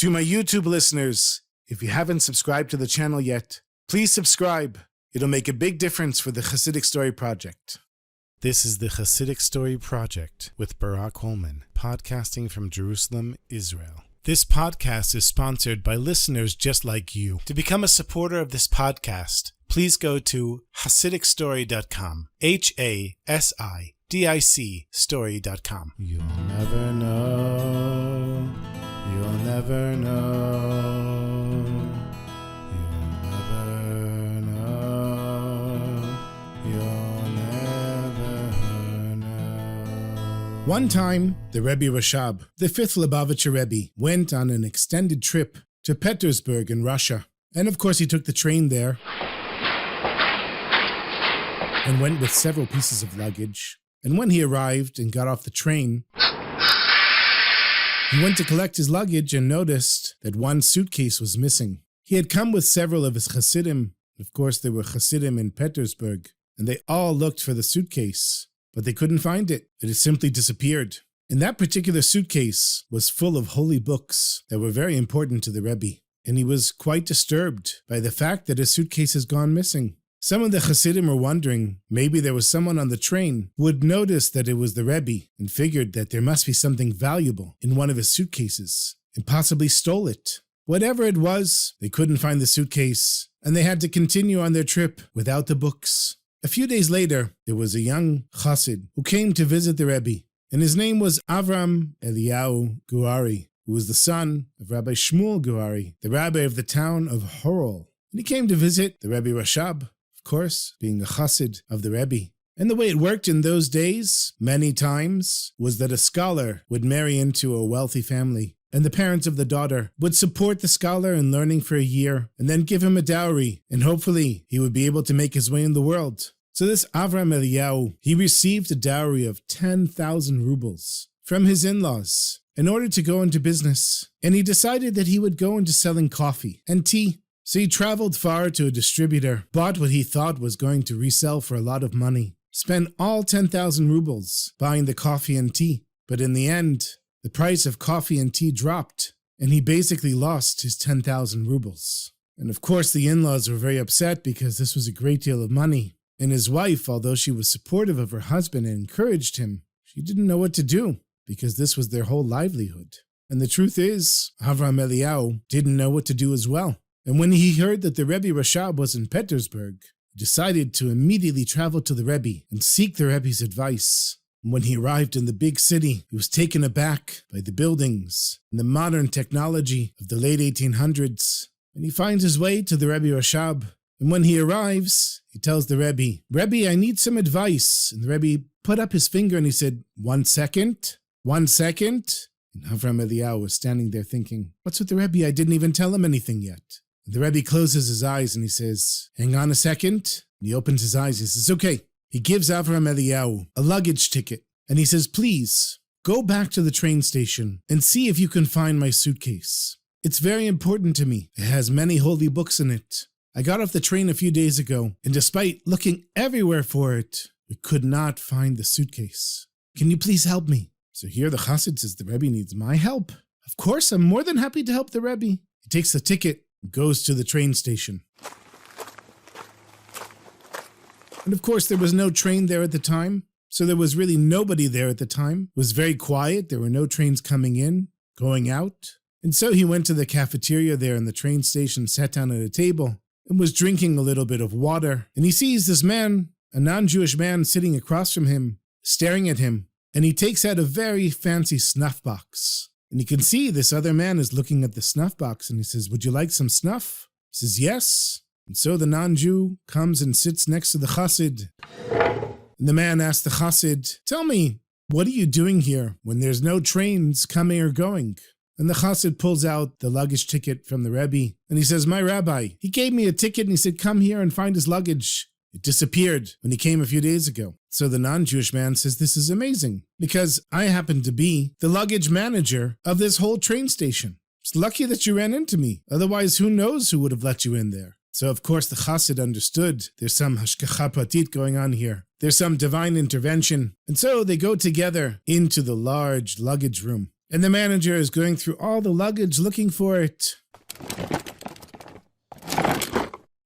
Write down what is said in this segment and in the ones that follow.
To my YouTube listeners, if you haven't subscribed to the channel yet, please subscribe. It'll make a big difference for the Chassidic Story Project. This is the Chassidic Story Project with Barak Hullman, podcasting from Jerusalem, Israel. This podcast is sponsored by listeners just like you. To become a supporter of this podcast, please go to HasidicStory.com, HASIDIC story.com. You'll never know, you'll never know, you'll never know, you'll never know. One time, the Rebbe Rashab, the fifth Lubavitcher Rebbe, went on an extended trip to Petersburg in Russia. And of course he took the train there and went with several pieces of luggage. And when he arrived and got off the train, he went to collect his luggage and noticed that one suitcase was missing. He had come with several of his Chassidim. Of course, there were Chassidim in Petersburg, and they all looked for the suitcase, but they couldn't find it. It had simply disappeared. And that particular suitcase was full of holy books that were very important to the Rebbe, and he was quite disturbed by the fact that his suitcase has gone missing. Some of the Chassidim were wondering maybe there was someone on the train who had noticed that it was the Rebbe and figured that there must be something valuable in one of his suitcases and possibly stole it. Whatever it was, they couldn't find the suitcase and they had to continue on their trip without the books. A few days later, there was a young Chassid who came to visit the Rebbe, and his name was Avram Eliyahu Guari, who was the son of Rabbi Shmuel Guari, the rabbi of the town of Horol. And he came to visit the Rebbe Rashab, of course, being a chassid of the Rebbe. And the way it worked in those days, many times, was that a scholar would marry into a wealthy family, and the parents of the daughter would support the scholar in learning for a year, and then give him a dowry, and hopefully he would be able to make his way in the world. So this Avram Eliyahu, he received a dowry of 10,000 rubles from his in-laws in order to go into business, and he decided that he would go into selling coffee and tea. So he traveled far to a distributor, bought what he thought was going to resell for a lot of money, spent all 10,000 rubles buying the coffee and tea. But in the end, the price of coffee and tea dropped, and he basically lost his 10,000 rubles. And of course, the in-laws were very upset because this was a great deal of money. And his wife, although she was supportive of her husband and encouraged him, she didn't know what to do because this was their whole livelihood. And the truth is, Avram Eliyahu didn't know what to do as well. And when he heard that the Rebbe Rashab was in Petersburg, he decided to immediately travel to the Rebbe and seek the Rebbe's advice. And when he arrived in the big city, he was taken aback by the buildings and the modern technology of the late 1800s. And he finds his way to the Rebbe Rashab. And when he arrives, he tells the Rebbe, "Rebbe, I need some advice." And the Rebbe put up his finger and he said, "1 second, 1 second." And Avram Eliyahu was standing there thinking, what's with the Rebbe? I didn't even tell him anything yet. The Rebbe closes his eyes and he says, "Hang on a second." And he opens his eyes and he says, "Okay." He gives Avram Eliyahu a luggage ticket and he says, "Please, go back to the train station and see if you can find my suitcase. It's very important to me. It has many holy books in it. I got off the train a few days ago, and despite looking everywhere for it, we could not find the suitcase. Can you please help me?" So here the chassid says, the Rebbe needs my help. Of course, I'm more than happy to help the Rebbe. He takes the ticket and goes to the train station. And of course, there was no train there at the time, so there was really nobody there at the time. It was very quiet. There were no trains coming in, going out. And so he went to the cafeteria there in the train station, sat down at a table, and was drinking a little bit of water. And he sees this man, a non-Jewish man, sitting across from him, staring at him. And he takes out a very fancy snuff box. And you can see this other man is looking at the snuff box and he says, "Would you like some snuff?" He says, "Yes." And so the non-Jew comes and sits next to the chassid. And the man asks the chassid, "Tell me, what are you doing here when there's no trains coming or going?" And the chassid pulls out the luggage ticket from the Rebbe and he says, "My rabbi, he gave me a ticket and he said, come here and find his luggage. It disappeared when he came a few days ago." So the non-Jewish man says, "This is amazing because I happen to be the luggage manager of this whole train station. It's lucky that you ran into me. Otherwise, who knows who would have let you in there." So of course the chassid understood there's some hashgacha pratit going on here. There's some divine intervention. And so they go together into the large luggage room. and the manager is going through all the luggage looking for it.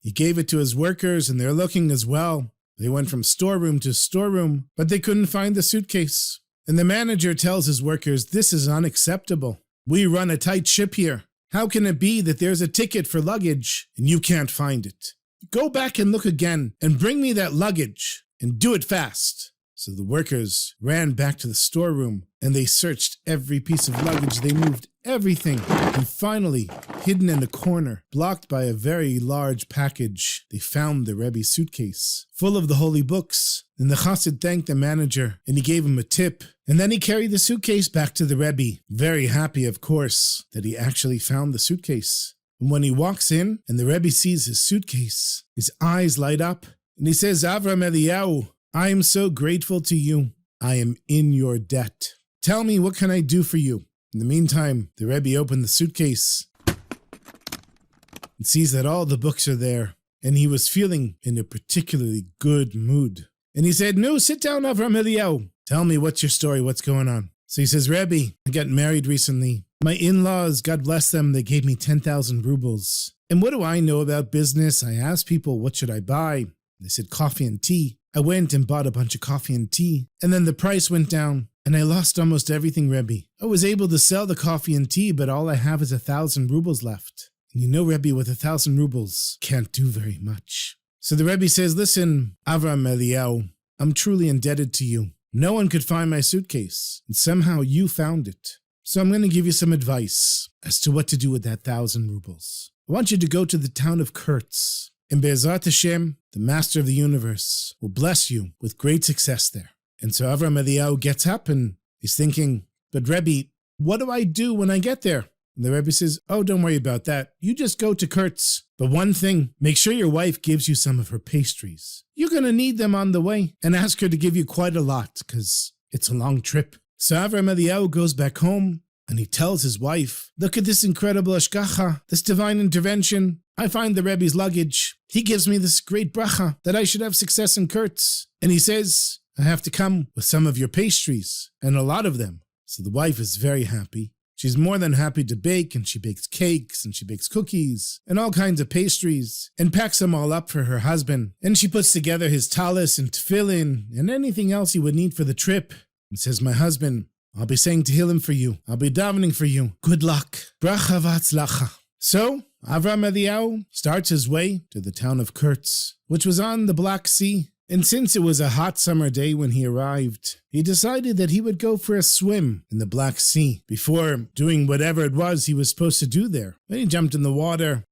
He gave it to his workers, and they're looking as well. They went from storeroom to storeroom, but they couldn't find the suitcase. And the manager tells his workers, "This is unacceptable. We run a tight ship here. How can it be that there's a ticket for luggage and you can't find it? Go back and look again and bring me that luggage, and do it fast." So the workers ran back to the storeroom and they searched every piece of luggage. They moved everything. And finally, hidden in a corner, blocked by a very large package, they found the Rebbe's suitcase, full of the holy books. And the Chassid thanked the manager and he gave him a tip. And then he carried the suitcase back to the Rebbe, very happy, of course, that he actually found the suitcase. And when he walks in and the Rebbe sees his suitcase, his eyes light up and he says, "Avram Eliyahu, I am so grateful to you. I am in your debt. Tell me, what can I do for you?" In the meantime, the Rebbe opened the suitcase and sees that all the books are there, and he was feeling in a particularly good mood. And he said, "No, sit down, Avram Eliyahu. Tell me, what's your story? What's going on?" So he says, "Rebbe, I got married recently. My in-laws, God bless them, they gave me 10,000 rubles. And what do I know about business? I asked people, what should I buy? They said coffee and tea. I went and bought a bunch of coffee and tea, and then the price went down, and I lost almost everything, Rebbe. I was able to sell the coffee and tea, but all I have is 1,000 rubles left. And you know, Rebbe, with 1,000 rubles, can't do very much." So the Rebbe says, "Listen, Avram Eliyahu, I'm truly indebted to you. No one could find my suitcase, and somehow you found it. So I'm going to give you some advice as to what to do with that 1,000 rubles. I want you to go to the town of Kurtz, and Be'ezrat Hashem, the master of the universe, will bless you with great success there." And so Avram Eliyahu gets up and he's thinking, "But Rebbe, what do I do when I get there?" And the Rebbe says, "Oh, don't worry about that. You just go to Kurtz. But one thing, make sure your wife gives you some of her pastries. You're going to need them on the way, and ask her to give you quite a lot, because it's a long trip." So Avram Eliyahu goes back home and he tells his wife, "Look at this incredible ashgacha, this divine intervention. I find the Rebbe's luggage. He gives me this great bracha that I should have success in Kurtz. And he says, I have to come with some of your pastries, and a lot of them." So the wife is very happy. She's more than happy to bake, and she bakes cakes, and she bakes cookies, and all kinds of pastries, and packs them all up for her husband. And she puts together his talis and tefillin, and anything else he would need for the trip, and says, "My husband, I'll be saying Tehillim for you. I'll be davening for you. Good luck. Bracha v'atzlacha." So Avram Eliyahu starts his way to the town of Kurtz, which was on the Black Sea. And since it was a hot summer day when he arrived, he decided that he would go for a swim in the Black Sea before doing whatever it was he was supposed to do there. Then he jumped in the water,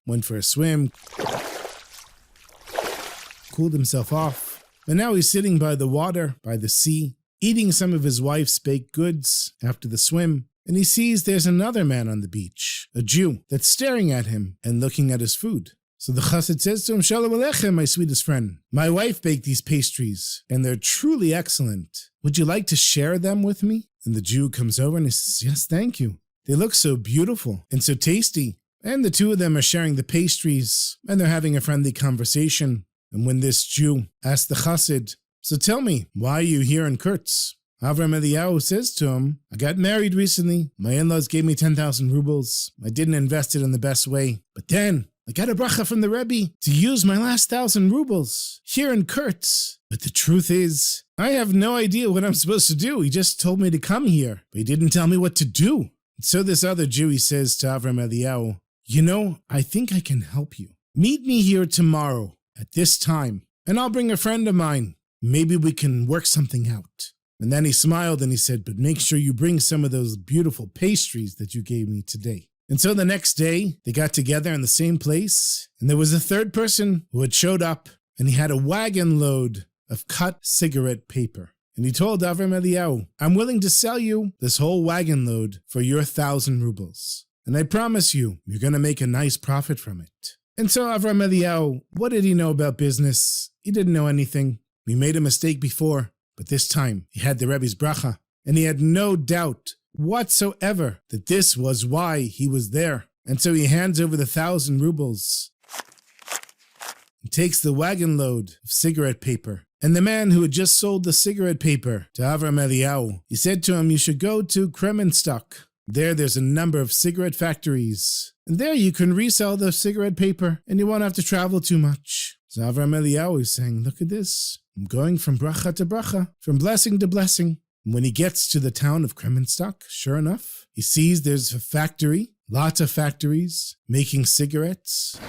went for a swim, cooled himself off, and now he's sitting by the water, by the sea, eating some of his wife's baked goods after the swim. And he sees there's another man on the beach, a Jew, that's staring at him and looking at his food. So the Chassid says to him, "Shalom Aleichem, my sweetest friend. My wife baked these pastries, and they're truly excellent. Would you like to share them with me?" And the Jew comes over and he says, "Yes, thank you. They look so beautiful and so tasty." And the two of them are sharing the pastries, and they're having a friendly conversation. And when this Jew asks the Chassid, "So tell me, why are you here in Kurtz?" Avram Eliyahu says to him, "I got married recently. My in-laws gave me 10,000 rubles. I didn't invest it in the best way. But then I got a bracha from the Rebbe to use my last 1,000 rubles here in Kurtz. But the truth is, I have no idea what I'm supposed to do. He just told me to come here, but he didn't tell me what to do." And so this other Jew, he says to Avram Eliyahu, "You know, I think I can help you. Meet me here tomorrow at this time, and I'll bring a friend of mine. Maybe we can work something out." And then he smiled and he said, "But make sure you bring some of those beautiful pastries that you gave me today." And so the next day, they got together in the same place, and there was a third person who had showed up, and he had a wagon load of cut cigarette paper. And he told Avram Eliyahu, "I'm willing to sell you this whole wagon load for your 1,000 rubles. And I promise you, you're going to make a nice profit from it." And so Avram Eliyahu, what did he know about business? He didn't know anything. He made a mistake before, but this time he had the Rebbe's bracha, and he had no doubt whatsoever that this was why he was there. And so he hands over the 1,000 rubles and takes the wagon load of cigarette paper And the man who had just sold the cigarette paper to Avram Eliyahu, he said to him, you should go to Kremenstock. There's a number of cigarette factories. And there you can resell the cigarette paper and you won't have to travel too much. So Avram Eliyahu is saying, look at this. I'm going from bracha to bracha, from blessing to blessing. And when he gets to the town of Kremenstock, sure enough, he sees there's a factory, lots of factories, making cigarettes.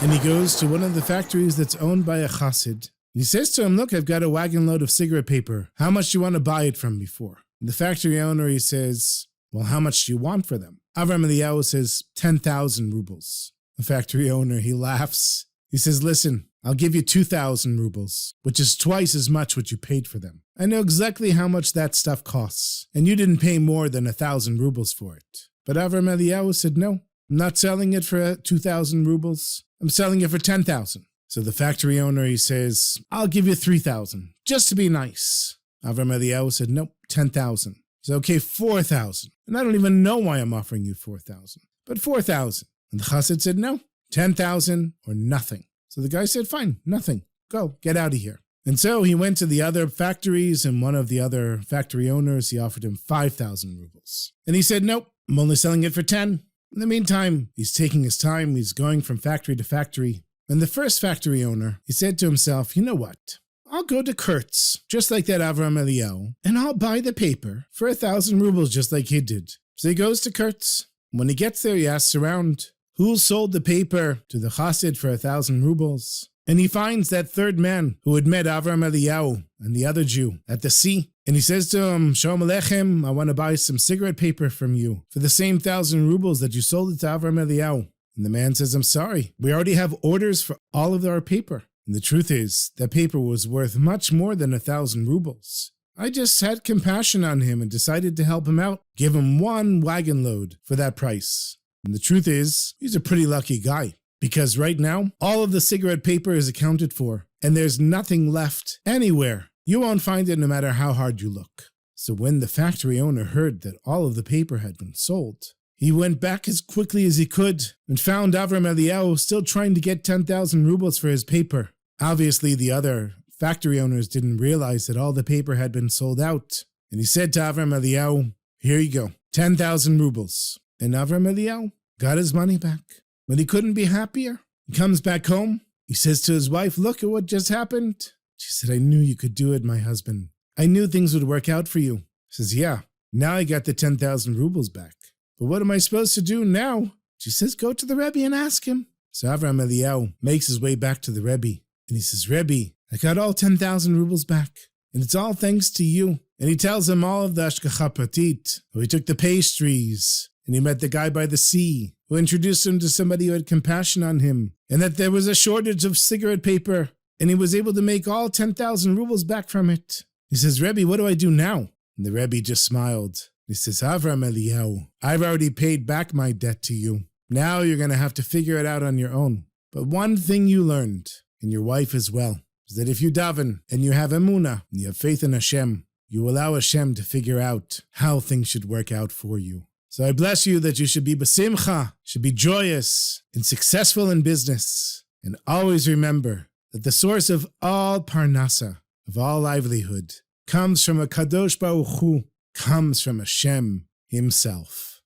And he goes to one of the factories that's owned by a chassid. He says to him, look, I've got a wagon load of cigarette paper. How much do you want to buy it from me for? And the factory owner, he says, well, how much do you want for them? Avram Eliyahu says, 10,000 rubles. The factory owner, he laughs. He says, listen, I'll give you 2,000 rubles, which is twice as much what you paid for them. I know exactly how much that stuff costs, and you didn't pay more than 1,000 rubles for it. But Avram Eliyahu said, no, I'm not selling it for 2,000 rubles. I'm selling it for 10,000. So the factory owner, he says, I'll give you 3,000, just to be nice. Avram Eliyahu said, nope, 10,000. So okay, 4,000. And I don't even know why I'm offering you 4,000, but 4,000. And the chassid said, no, 10,000 or nothing. So the guy said, fine, nothing. Go, get out of here. And so he went to the other factories, and one of the other factory owners, he offered him 5,000 rubles. And he said, nope, I'm only selling it for 10. In the meantime, he's taking his time. He's going from factory to factory. And the first factory owner, he said to himself, you know what? I'll go to Kurtz, just like that Avram Eliyahu, and I'll buy the paper for 1,000 rubles, just like he did. So he goes to Kurtz. When he gets there, he asks around, who sold the paper to the chassid for 1,000 rubles? And he finds that third man who had met Avram Eliyahu and the other Jew at the sea. And he says to him, Shalom Aleichem, I want to buy some cigarette paper from you for the same 1,000 rubles that you sold it to Avram Eliyahu. And the man says, I'm sorry, we already have orders for all of our paper. And the truth is, that paper was worth much more than 1,000 rubles. I just had compassion on him and decided to help him out, give him one wagon load for that price. And the truth is, he's a pretty lucky guy. Because right now, all of the cigarette paper is accounted for, and there's nothing left anywhere. You won't find it no matter how hard you look. So when the factory owner heard that all of the paper had been sold, he went back as quickly as he could and found Avram Eliyahu still trying to get 10,000 rubles for his paper. Obviously, the other factory owners didn't realize that all the paper had been sold out. And he said to Avram Eliyahu, here you go, 10,000 rubles. And Avram Eliyahu got his money back. But he couldn't be happier. He comes back home. He says to his wife, look at what just happened. She said, I knew you could do it, my husband. I knew things would work out for you. He says, yeah, now I got the 10,000 rubles back. But what am I supposed to do now? She says, go to the Rebbe and ask him. So Avram Eliyahu makes his way back to the Rebbe. And he says, Rebbe, I got all 10,000 rubles back. And it's all thanks to you. And he tells him all of the Ashkacha Pratit. How he took the pastries. And he met the guy by the sea, who introduced him to somebody who had compassion on him, and that there was a shortage of cigarette paper, and he was able to make all 10,000 rubles back from it. He says, Rebbe, what do I do now? And the Rebbe just smiled. He says, Avram Eliyahu, I've already paid back my debt to you. Now you're going to have to figure it out on your own. But one thing you learned, and your wife as well, is that if you daven, and you have emunah, and you have faith in Hashem, you allow Hashem to figure out how things should work out for you. So I bless you that you should be besimcha, should be joyous and successful in business. And always remember that the source of all parnasa, of all livelihood, comes from a Kadosh Baruch Hu, comes from Hashem himself.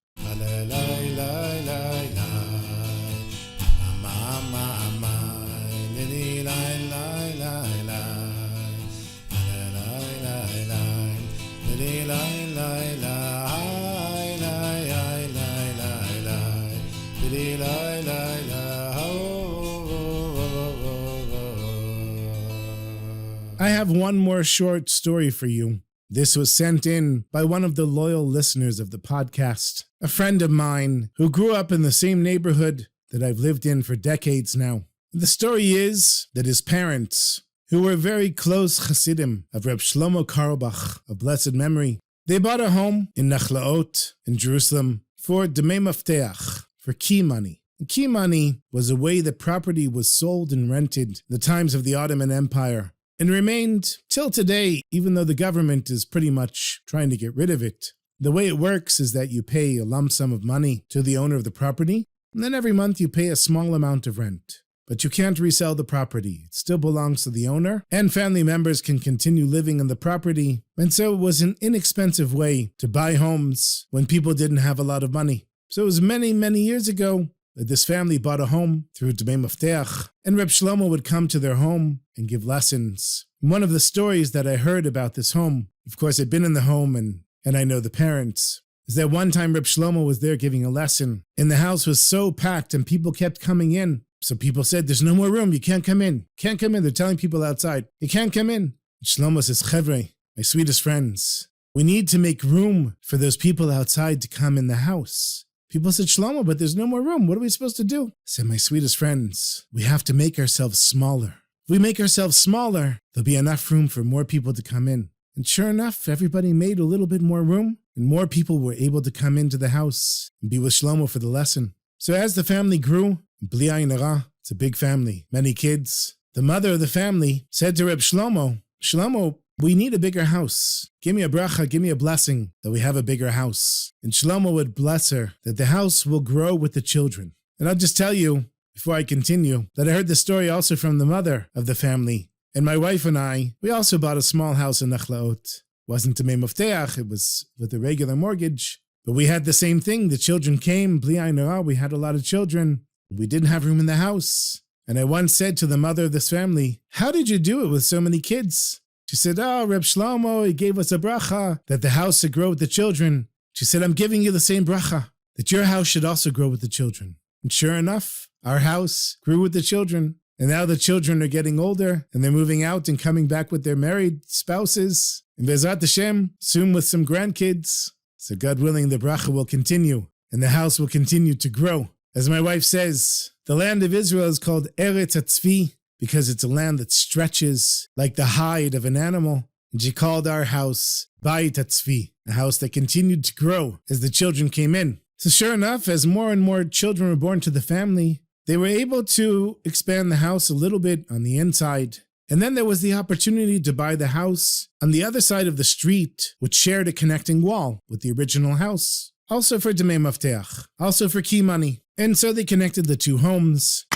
I have one more short story for you. This was sent in by one of the loyal listeners of the podcast, a friend of mine who grew up in the same neighborhood that I've lived in for decades now. The story is that his parents, who were very close Chassidim of Reb Shlomo Karlbach of blessed memory, they bought a home in Nachlaot in Jerusalem for Demei Mafteach, for key money. And key money was a way that property was sold and rented in the times of the Ottoman Empire, and remained till today, even though the government is pretty much trying to get rid of it. The way it works is that you pay a lump sum of money to the owner of the property, and then every month you pay a small amount of rent. but you can't resell the property. It still belongs to the owner, and family members can continue living in the property. And so it was an inexpensive way to buy homes when people didn't have a lot of money. So it was many, many years ago that this family bought a home through Dmei Mafteach, and Reb Shlomo would come to their home and give lessons. One of the stories that I heard about this home, of course I'd been in the home and I know the parents, is that one time Reb Shlomo was there giving a lesson, and the house was so packed and people kept coming in. So people said, there's no more room, you can't come in. Can't come in, they're telling people outside, you can't come in. And Shlomo says, Chevre, my sweetest friends, we need to make room for those people outside to come in the house. People said, Shlomo, but there's no more room, what are we supposed to do? I said, my sweetest friends, we have to make ourselves smaller. If we make ourselves smaller, there'll be enough room for more people to come in. And sure enough, everybody made a little bit more room, and more people were able to come into the house and be with Shlomo for the lesson. So as the family grew, bli ayin hara, it's a big family, many kids, the mother of the family said to Reb Shlomo, Shlomo, we need a bigger house. Give me a bracha, give me a blessing that we have a bigger house. And Shlomo would bless her that the house will grow with the children. And I'll just tell you, before I continue, that I heard the story also from the mother of the family. And my wife and I, we also bought a small house in Nachlaot. Wasn't Dmei Mafteach, it was with a regular mortgage. But we had the same thing. The children came, bli ayin hara, we had a lot of children. We didn't have room in the house. And I once said to the mother of this family, how did you do it with so many kids? She said, Reb Shlomo, he gave us a bracha that the house should grow with the children. She said, I'm giving you the same bracha, that your house should also grow with the children. And sure enough, our house grew with the children. And now the children are getting older, and they're moving out and coming back with their married spouses. And Be'ezrat Hashem, soon with some grandkids. So God willing, the bracha will continue, and the house will continue to grow. As my wife says, the land of Israel is called Eretz HaTzvi, because it's a land that stretches like the hide of an animal. And she called our house Bayit HaTzvi, a house that continued to grow as the children came in. So sure enough, as more and more children were born to the family, they were able to expand the house a little bit on the inside. And then there was the opportunity to buy the house on the other side of the street, which shared a connecting wall with the original house. Also for Dmei Mafteach, also for key money. And so they connected the two homes.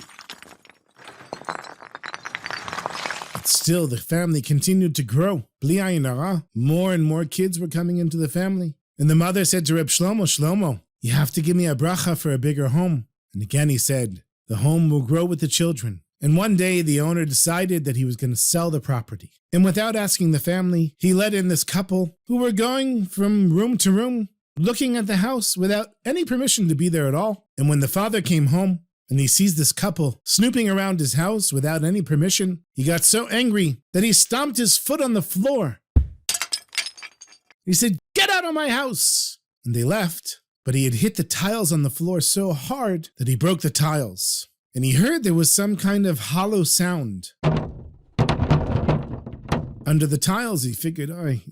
But still, the family continued to grow. Bli ayin hara, more and more kids were coming into the family. And the mother said to Reb Shlomo, Shlomo, you have to give me a bracha for a bigger home. And again he said, the home will grow with the children. And one day the owner decided that he was going to sell the property. And without asking the family, he let in this couple who were going from room to room, looking at the house without any permission to be there at all. And when the father came home and he sees this couple snooping around his house without any permission, he got so angry that he stomped his foot on the floor. He said, get out of my house! And they left. But he had hit the tiles on the floor so hard that he broke the tiles. And he heard there was some kind of hollow sound under the tiles. He figured, I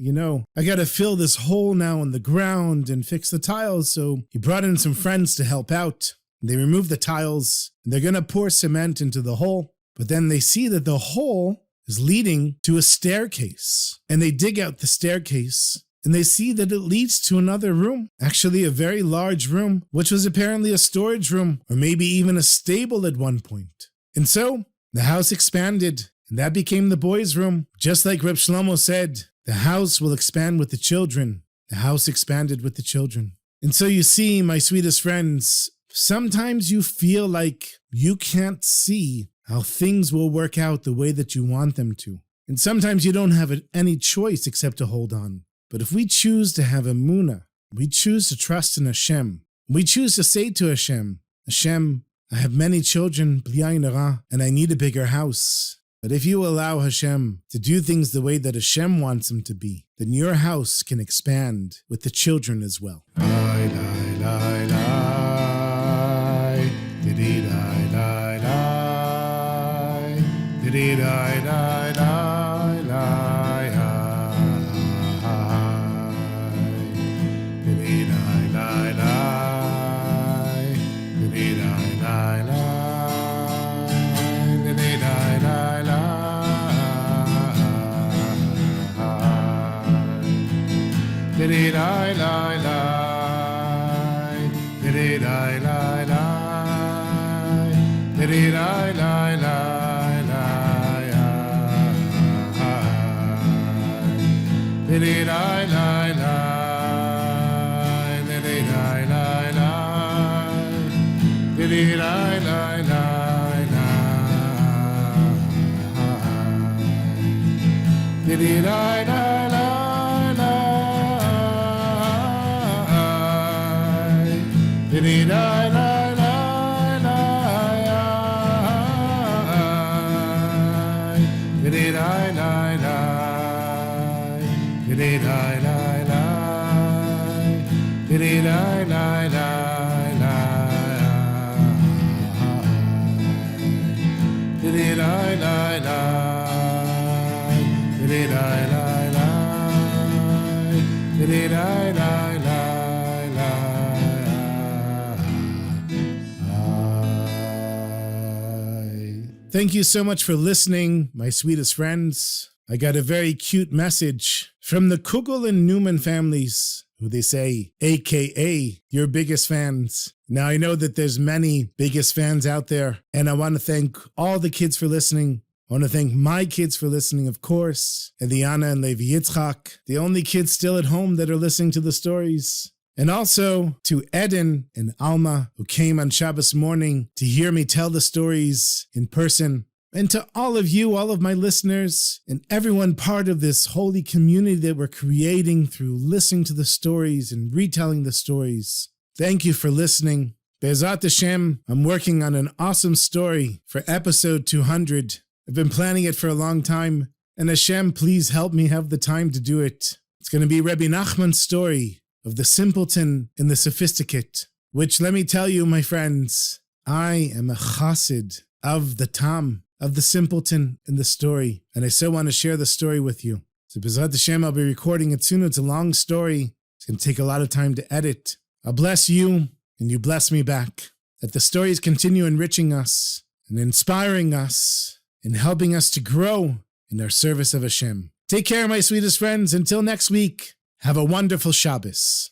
gotta fill this hole now in the ground and fix the tiles. So he brought in some friends to help out. They removed the tiles, and they're gonna pour cement into the hole. But then they see that the hole is leading to a staircase. And they dig out the staircase, and they see that it leads to another room, actually a very large room, which was apparently a storage room, or maybe even a stable at one point. And so, the house expanded, and that became the boys' room. Just like Reb Shlomo said, the house will expand with the children. The house expanded with the children. And so you see, my sweetest friends, sometimes you feel like you can't see how things will work out the way that you want them to. And sometimes you don't have any choice except to hold on. But if we choose to have emunah, we choose to trust in Hashem, we choose to say to Hashem, Hashem, I have many children, bli ayin hara, and I need a bigger house. But if you allow Hashem to do things the way that Hashem wants them to be, then your house can expand with the children as well. Did I Thank you so much for listening, my sweetest friends. I got a very cute message from the Kugel and Newman families, who they say, AKA, your biggest fans. Now, I know that there's many biggest fans out there, and I want to thank all the kids for listening. I want to thank my kids for listening, of course, Eliana and Levi Yitzchak, the only kids still at home that are listening to the stories. And also to Eden and Alma, who came on Shabbos morning to hear me tell the stories in person. And to all of you, all of my listeners, and everyone part of this holy community that we're creating through listening to the stories and retelling the stories. Thank you for listening. Be'ezrat Hashem, I'm working on an awesome story for episode 200. I've been planning it for a long time, and Hashem, please help me have the time to do it. It's going to be Rabbi Nachman's story of the simpleton and the sophisticate, which, let me tell you, my friends, I am a chassid of the Tam, of the simpleton in the story, and I so want to share the story with you. So B'ezrat Hashem, I'll be recording it soon. It's a long story. It's going to take a lot of time to edit. I'll bless you, and you bless me back. That the stories continue enriching us and inspiring us and helping us to grow in our service of Hashem. Take care, my sweetest friends. Until next week, have a wonderful Shabbos.